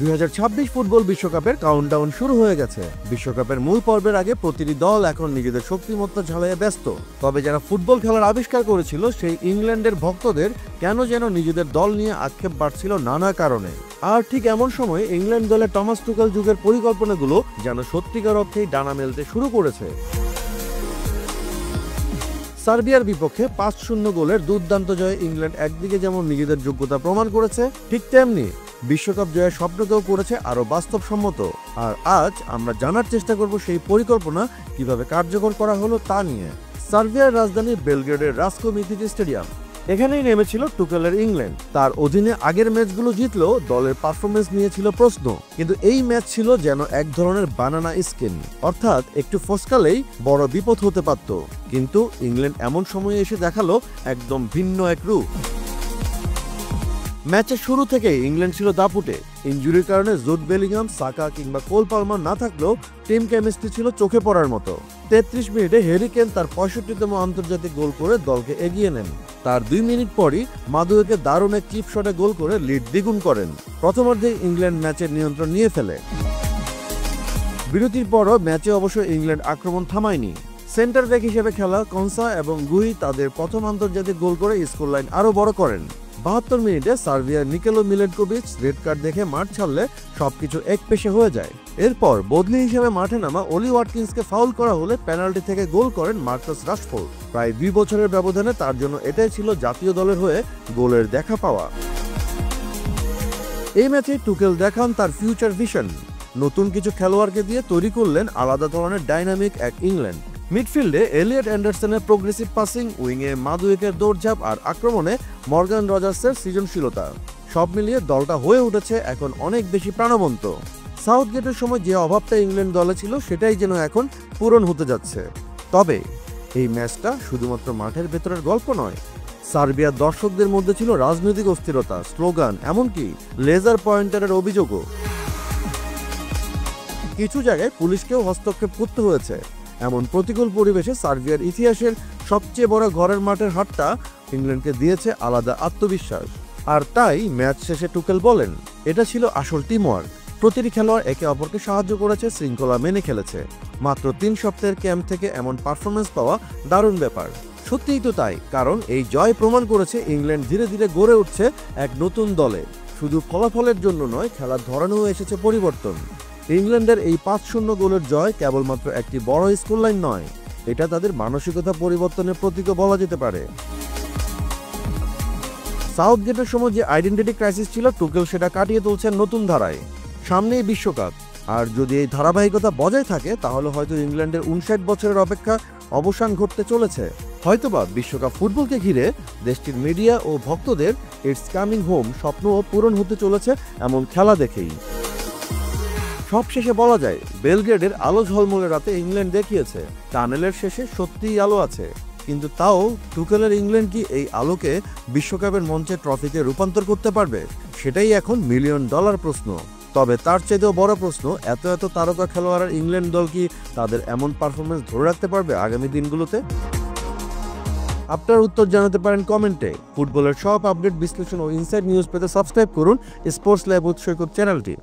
2026 football বিশ্বকাপের countdown শুরু হয়ে গেছে। বিশ্বকাপের মূল পর্বের আগে প্রতিটি দল এখন নিজেদের শক্তিমত্তা ঝালাইয়ে ব্যস্ত। তবে যারা ফুটবল খেলার আবিষ্কার করেছিল সেই ইংল্যান্ডের ভক্তদের কেন যেন নিজেদের দল নিয়ে আক্ষেপ বাড়ছিল নানা কারণে। আর ঠিক এমন সময় ইংল্যান্ড দলের টমাস টুকেল যুগের পরিকল্পনাগুলো যেন সত্যিকার অর্থেই ডানা মেলতে শুরু করেছে। সার্বিয়ার বিপক্ষে 5-0 গোলের দুর্দান্ত জয়ে ইংল্যান্ড একদিকে যেমন নিজেদের যোগ্যতা প্রমাণ করেছে, ঠিক তেমনি বিশ্বকাপ জয়ের স্বপ্নকেও করেছে আরো বাস্তবসম্মত। আর আজ আমরা জানার চেষ্টা করব সেই পরিকল্পনা কিভাবে কার্যকর করা হলো তা নিয়ে। সার্বিয়ার রাজধানী বেলগ্রেডের রাসকো মিথিচ স্টেডিয়াম, এখানেই নেমেছিল টুকেলের ইংল্যান্ড। তার অধীনে আগের ম্যাচগুলো জিতলেও দলের পারফরমেন্স নিয়েছিল প্রশ্ন। কিন্তু এই ম্যাচ ছিল যেন এক ধরনের বানানা স্কিন, অর্থাৎ একটু ফসকালেই বড় বিপদ হতে পারত। কিন্তু ইংল্যান্ড এমন সময়ে এসে দেখালো একদম ভিন্ন এক রূপ। ম্যাচের শুরু থেকে ইংল্যান্ড ছিল দাপুটে। ইনজুরির কারণে জুড বেলিংহাম, সাকা কিংবা কোল পালমার না থাকলেও টিম কেমিস্ট্রি ছিল চোখে পড়ার মতো। 33 মিনিটে হ্যারি কেন তার 65তম আন্তর্জাতিক গোল করে দলকে এগিয়ে নেন। তার 2 মিনিট পরই মাদুয়েকে দারুণ এক চিপ শটে গোল করে লিড দ্বিগুণ করেন। প্রথমার্ধে ইংল্যান্ড ম্যাচের নিয়ন্ত্রণ নিয়ে ফেলে। বিরতির পরও ম্যাচে অবশ্য ইংল্যান্ড আক্রমণ থামায়নি। সেন্টার ব্যাক হিসেবে খেলা কনসা এবং গুই তাদের প্রথম আন্তর্জাতিক গোল করে স্কোর লাইন আরো বড় করেন। 72 মিনিটে সার্বিয়ার নিকেলো মিলেটকোভিচ রেড কার্ড দেখে মাঠ ছাড়লে সবকিছু একপেশে হয়ে যায়। এরপর বদলি হিসেবে মাঠে নামা অলি ওয়াটকিন্সকে ফাউল করা হলে পেনাল্টি থেকে গোল করেন মার্কাস রাশফোর্ড। প্রায় 2 বছরের ব্যবধানে তার জন্য এটাই ছিল জাতীয় দলের হয়ে গোলের দেখা পাওয়া। এই ম্যাচে টুকেল দেখান তার ফিউচার ভিশন। নতুন কিছু খেলোয়াড়কে দিয়ে তৈরি করলেন আলাদা ধরনের ডাইনামিক এক ইংল্যান্ড। মিডফিল্ডে এলিয়ট অ্যান্ডারসনের প্রোগ্রেসিভ পাসিং, উইংয়ে মাদুয়েকের দৌড়ঝাঁপ আর আক্রমণে মর্গান রজার্সের সৃজনশীলতা, সব মিলিয়ে দলটা হয়ে উঠেছে এখন অনেক বেশি প্রাণবন্ত। সাউথগেটের সময় যে অভাবটা ইংল্যান্ড দলে ছিল সেটাই যেন এখন পূরণ হতে যাচ্ছে। তবে এই ম্যাচটা শুধুমাত্র মাঠের ভেতরের গল্প নয়। সার্বিয়ার দর্শকদের মধ্যে ছিল রাজনৈতিক অস্থিরতা, স্লোগান, এমনকি লেজার পয়েন্টারের অভিযোগও। কিছু জায়গায় পুলিশকেও হস্তক্ষেপ করতে হয়েছে। এমন প্রতিকূল পরিবেশে সার্বিয়ার ইতিহাসের সবচেয়ে বড় ঘরের মাঠের হারটা ইংল্যান্ডকে দিয়েছে আলাদা আত্মবিশ্বাস। আর তাই ম্যাচ শেষে টুকেল বলেন, এটা ছিল আসল টিমওয়ার্ক। প্রতিটি খেলোয়াড় একে অপরকে সাহায্য করেছে, শৃঙ্খলা মেনে খেলেছে। মাত্র 3 সপ্তাহের ক্যাম্প থেকে এমন পারফরমেন্স পাওয়া দারুণ ব্যাপার। সত্যিই তো তাই, কারণ এই জয় প্রমাণ করেছে ইংল্যান্ড ধীরে ধীরে গড়ে উঠছে এক নতুন দলে। শুধু ফলাফলের জন্য নয়, খেলার ধরনেও এসেছে পরিবর্তন। ইংল্যান্ডের এই 5-0 গোলের জয় কেবলমাত্র একটি বড় স্কোর লাইন নয়, এটা তাদের মানসিকতা পরিবর্তনের প্রতীকও বলা যেতে পারে। সাউথগেটের সময় যে আইডেন্টিটি ক্রাইসিস ছিল, টুকেল সেটা কাটিয়ে তুলছেন নতুন ধারায়। সামনেই বিশ্বকাপ, আর যদি এই ধারাবাহিকতা বজায় থাকে তাহলে হয়তো ইংল্যান্ডের 59 বছরের অপেক্ষা অবসান ঘটতে চলেছে। হয়তোবা বিশ্বকাপ ফুটবলকে ঘিরে দেশটির মিডিয়া ও ভক্তদের ইটস কামিং হোম স্বপ্নও পূরণ হতে চলেছে এমন খেলা দেখেই। সবশেষে বলা যায়, বেলগ্রেডের আলো ঝলমলে রাতে ইংল্যান্ড দেখিয়েছে টানেলের শেষে সত্যিই আলো আছে। কিন্তু তাও টুকেলের ইংল্যান্ড কি এই আলোকে বিশ্বকাপের মঞ্চে ট্রফিতে রূপান্তর করতে পারবে? সেটাই এখন $1 মিলিয়ন প্রশ্ন। তবে তার চাইতেও বড় প্রশ্ন, এত তারকা খেলোয়াড়ের ইংল্যান্ড দল কি তাদের এমন পারফরমেন্স ধরে রাখতে পারবে আগামী দিনগুলোতে? আপনার উত্তর জানাতে পারেন কমেন্টে। ফুটবলের সব আপডেট, বিশ্লেষণ ও ইনসাইড নিউজ পেতে সাবস্ক্রাইব করুন স্পোর্টস লাইভ উৎস চ্যানেলটি।